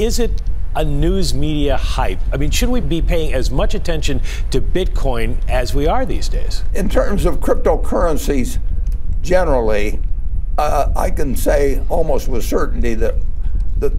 is it a news media hype? I mean, should we be paying as much attention to Bitcoin as we are these days? In terms of cryptocurrencies generally, I can say almost with certainty that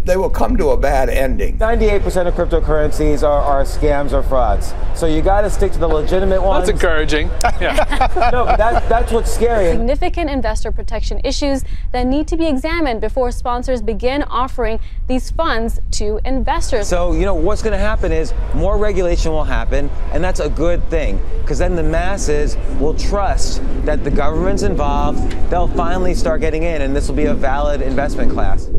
they will come to a bad ending. 98% of cryptocurrencies are scams or frauds. So you got to stick to the legitimate ones. That's encouraging. Yeah. No, but that's what's scary. Significant investor protection issues that need to be examined before sponsors begin offering these funds to investors. So, you know, what's going to happen is more regulation will happen, and that's a good thing, because then the masses will trust that the government's involved, they'll finally start getting in, and this will be a valid investment class.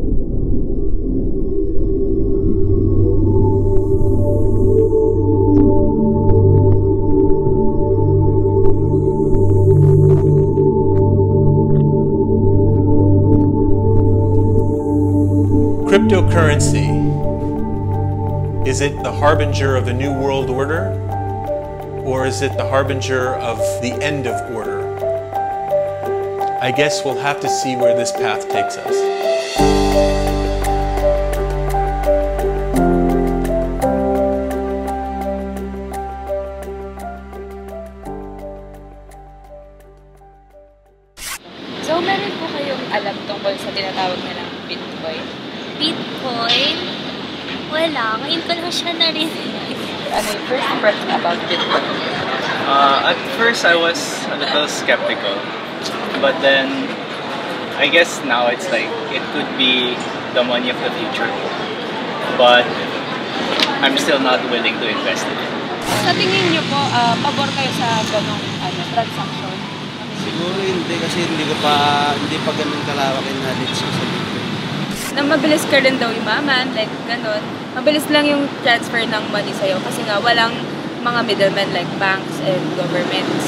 Cryptocurrency, is it the harbinger of a new world order, or is it the harbinger of the end of order? I guess we'll have to see where this path takes us. So, meron po kayong alam tungkol sa tinatawag nilang Bitcoin? Bitcoin? Wala. Ngayon ko lang siya narinig. Ano yung first impression about Bitcoin? At first, I was a little skeptical. But then, I guess now it's like, it could be the money of the future. But I'm still not willing to invest in it. Sa tingin niyo po, pabor kayo sa ganong transaction? Siguro hindi, kasi hindi pa ganun kalawak yung knowledge ko sa Bitcoin. Na mabilis ka rin daw yumaman, like ganon. Mabilis lang yung transfer ng money sa'yo kasi nga walang mga middlemen like banks and governments.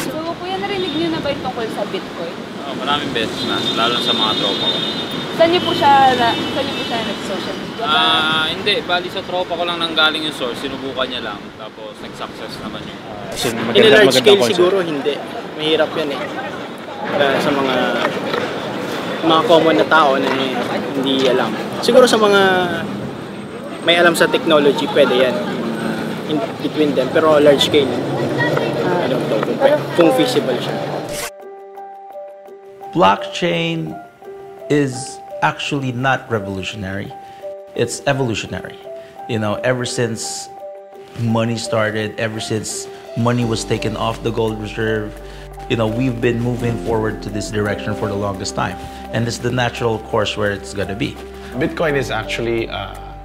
So, kuya, narinig niyo na ba yung tungkol sa Bitcoin? Maraming beses na, lalo sa mga tropa ko. Saan niyo po siya nag-social media? Hindi, bali sa tropa ko lang nanggaling yung source, sinubukan niya lang, tapos nag-success naman yun. In a large scale siguro hindi. Mahirap yan eh. Sa mga common na tao na hindi alam. Siguro sa mga may alam sa technology, pwede yan. In between them. Pero large scale, I don't know kung feasible siya. Blockchain is actually not revolutionary. It's evolutionary. You know, ever since money started, ever since money was taken off the gold reserve, you know, we've been moving forward to this direction for the longest time. And it's the natural course where it's going to be. Bitcoin is actually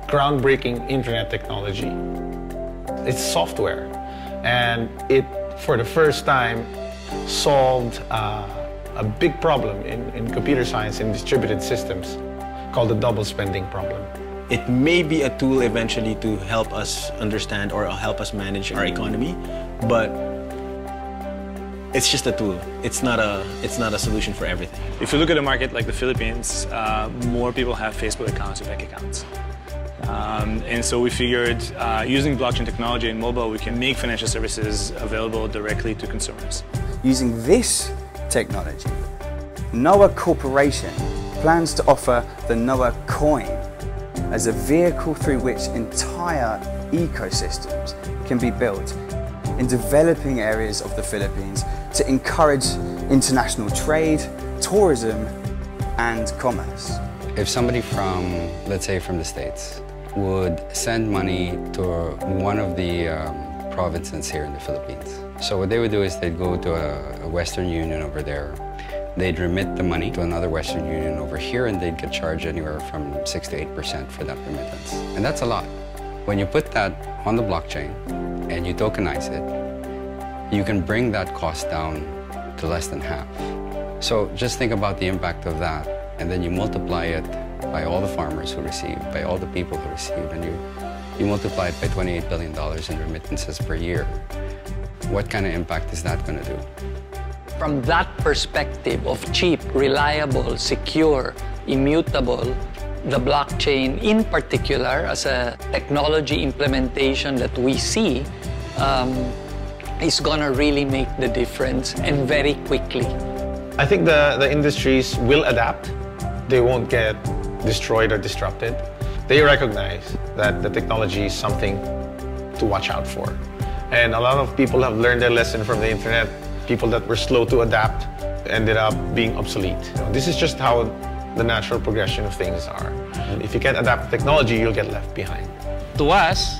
groundbreaking internet technology. It's software. And it, for the first time, solved a big problem in computer science and distributed systems called the double spending problem. It may be a tool eventually to help us understand or help us manage our economy, but it's just a tool. It's not a solution for everything. If you look at a market like the Philippines, more people have Facebook accounts or bank accounts. And so we figured using blockchain technology and mobile, we can make financial services available directly to consumers. Using this technology, Noah Corporation plans to offer the Noah coin as a vehicle through which entire ecosystems can be built in developing areas of the Philippines to encourage international trade, tourism, and commerce. If somebody from, let's say from the States, would send money to one of the provinces here in the Philippines. So what they would do is they'd go to a Western Union over there, they'd remit the money to another Western Union over here, and they'd get charged anywhere from 6 to 8% for that remittance. And that's a lot. When you put that on the blockchain and you tokenize it, you can bring that cost down to less than half. So just think about the impact of that, and then you multiply it by all the farmers who receive, by all the people who receive, and you multiply it by $28 billion in remittances per year. What kind of impact is that going to do? From that perspective of cheap, reliable, secure, immutable, the blockchain in particular as a technology implementation that we see is going to really make the difference, and very quickly. I think the industries will adapt. They won't get destroyed or disrupted. they recognize that the technology is something to watch out for. And a lot of people have learned their lesson from the internet. People that were slow to adapt ended up being obsolete. This is just how the natural progression of things are. If you can't adapt the technology, you'll get left behind. To us,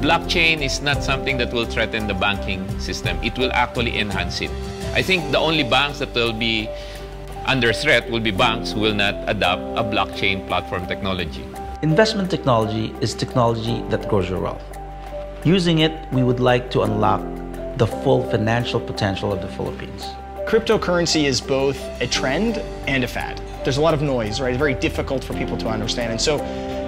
blockchain is not something that will threaten the banking system. It will actually enhance it. I think the only banks that will be under threat will be banks who will not adopt a blockchain platform technology. Investment technology is technology that grows your wealth. Using it, we would like to unlock the full financial potential of the Philippines. Cryptocurrency is both a trend and a fad. There's a lot of noise, right? It's very difficult for people to understand. And so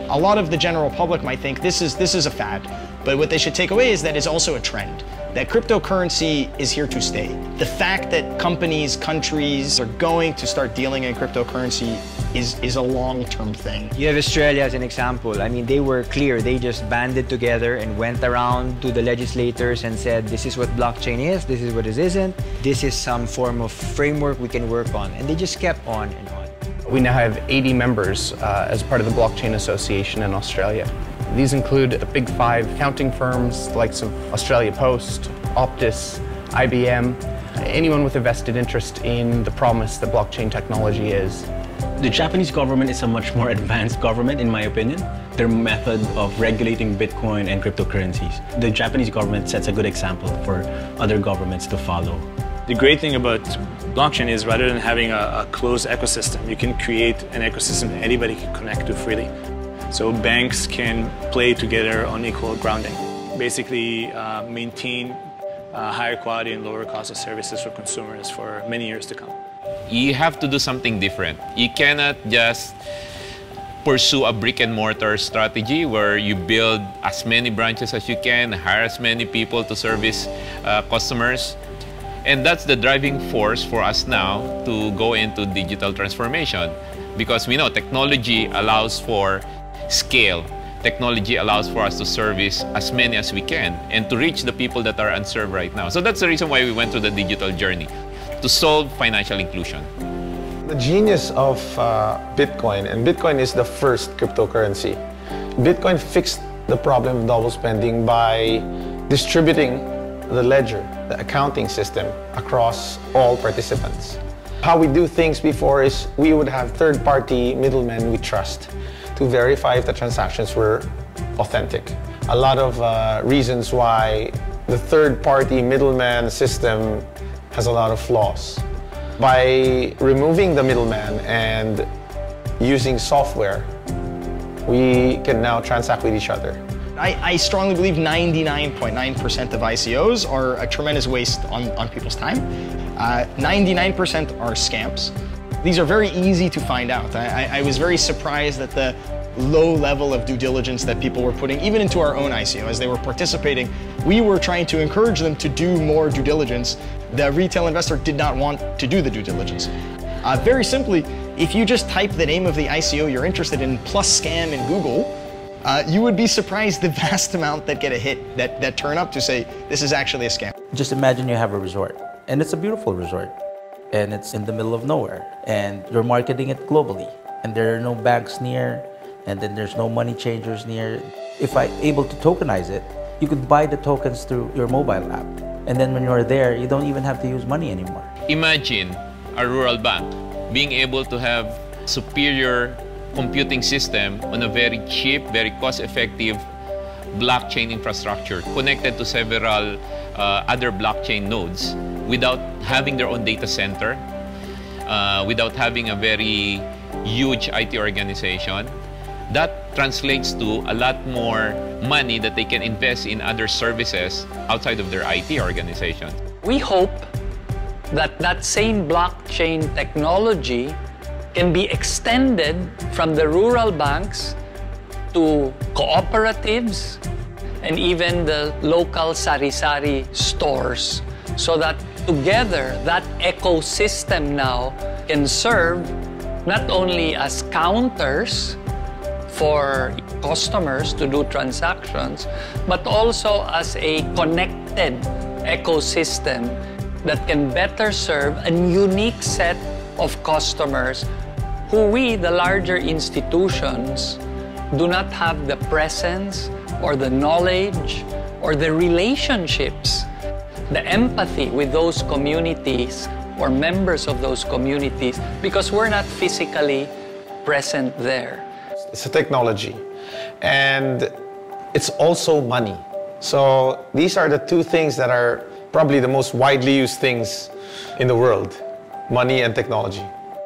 a lot of the general public might think this is a fad, but what they should take away is that it's also a trend, that cryptocurrency is here to stay. The fact that companies, countries are going to start dealing in cryptocurrency is a long-term thing. You have Australia as an example. I mean, they were clear. They just banded together and went around to the legislators and said, this is what blockchain is, this is what it isn't, this is some form of framework we can work on. And they just kept on and on. We now have 80 members as part of the Blockchain Association in Australia. These include the big 5 accounting firms, the likes of Australia Post, Optus, IBM, anyone with a vested interest in the promise that blockchain technology is. The Japanese government is a much more advanced government, in my opinion. Their method of regulating Bitcoin and cryptocurrencies. The Japanese government sets a good example for other governments to follow. The great thing about blockchain is rather than having a closed ecosystem, you can create an ecosystem that anybody can connect to freely. So banks can play together on equal grounding. Basically maintain higher quality and lower cost of services for consumers for many years to come. You have to do something different. You cannot just pursue a brick and mortar strategy where you build as many branches as you can, hire as many people to service customers. And that's the driving force for us now to go into digital transformation, because we know technology allows for scale. Technology allows for us to service as many as we can and to reach the people that are unserved right now. So that's the reason why we went through the digital journey, to solve financial inclusion. The genius of Bitcoin, and Bitcoin is the first cryptocurrency. Bitcoin fixed the problem of double spending by distributing the ledger, the accounting system, across all participants. How we do things before is we would have third-party middlemen we trust to verify if the transactions were authentic. A lot of reasons why the third-party middleman system has a lot of flaws. By removing the middleman and using software, we can now transact with each other. I strongly believe 99.9% of ICOs are a tremendous waste on people's time. 99% are scams. These are very easy to find out. I was very surprised at the low level of due diligence that people were putting even into our own ICO. As they were participating, we were trying to encourage them to do more due diligence. The retail investor did not want to do the due diligence. Very simply, if you just type the name of the ICO you're interested in plus scam in Google, you would be surprised the vast amount that get a hit, that turn up to say, this is actually a scam. Just imagine you have a resort, and it's a beautiful resort, and it's in the middle of nowhere, and you're marketing it globally, and there are no banks near, and then there's no money changers near. If I'm able to tokenize it, you could buy the tokens through your mobile app, and then when you're there, you don't even have to use money anymore. Imagine a rural bank being able to have superior computing system on a very cheap, very cost-effective blockchain infrastructure connected to several other blockchain nodes without having their own data center, without having a very huge IT organization. That translates to a lot more money that they can invest in other services outside of their IT organization. We hope that that same blockchain technology can be extended from the rural banks to cooperatives and even the local sari-sari stores, so that together that ecosystem now can serve not only as counters for customers to do transactions, but also as a connected ecosystem that can better serve a unique set of customers who we, the larger institutions, do not have the presence or the knowledge or the relationships, the empathy with those communities or members of those communities, because we're not physically present there. It's a technology, and it's also money. So these are the two things that are probably the most widely used things in the world: money and technology.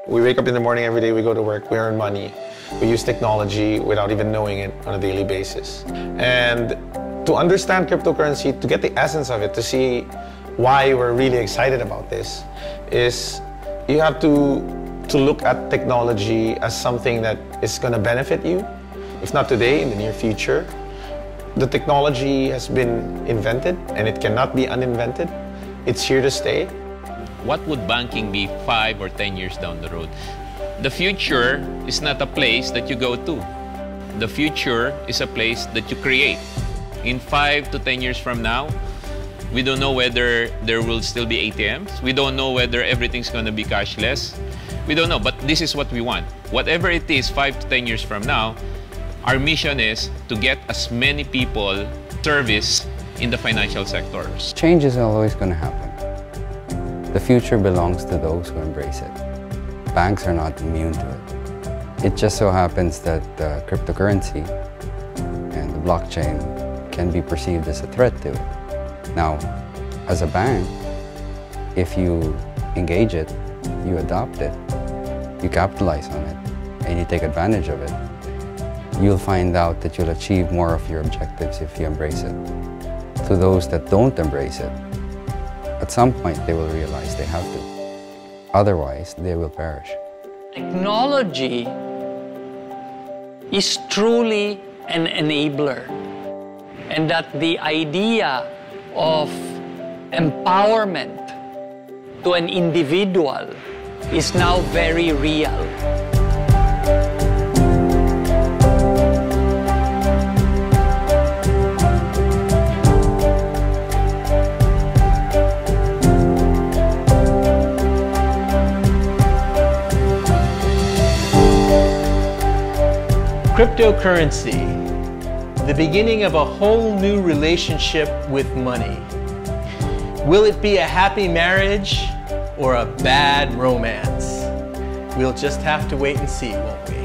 We wake up in the morning every day, we go to work, we earn money. We use technology without even knowing it on a daily basis. And to understand cryptocurrency, to get the essence of it, to see why we're really excited about this, is you have to look at technology as something that is going to benefit you, if not today, in the near future. The technology has been invented and it cannot be uninvented. It's here to stay. What would banking be 5 or 10 years down the road? The future is not a place that you go to. The future is a place that you create. In 5 to 10 years from now, we don't know whether there will still be ATMs. We don't know whether everything's going to be cashless. We don't know, but this is what we want. Whatever it is 5 to 10 years from now, our mission is to get as many people service in the financial sectors. Change is always going to happen. The future belongs to those who embrace it. Banks are not immune to it. It just so happens that cryptocurrency and the blockchain can be perceived as a threat to it. Now, as a bank, if you engage it, you adopt it, you capitalize on it, and you take advantage of it, you'll find out that you'll achieve more of your objectives if you embrace it. To those that don't embrace it, at some point they will realize they have to. Otherwise, they will perish. Technology is truly an enabler, and that the idea of empowerment to an individual is now very real. Cryptocurrency, the beginning of a whole new relationship with money. Will it be a happy marriage or a bad romance? We'll just have to wait and see, won't we?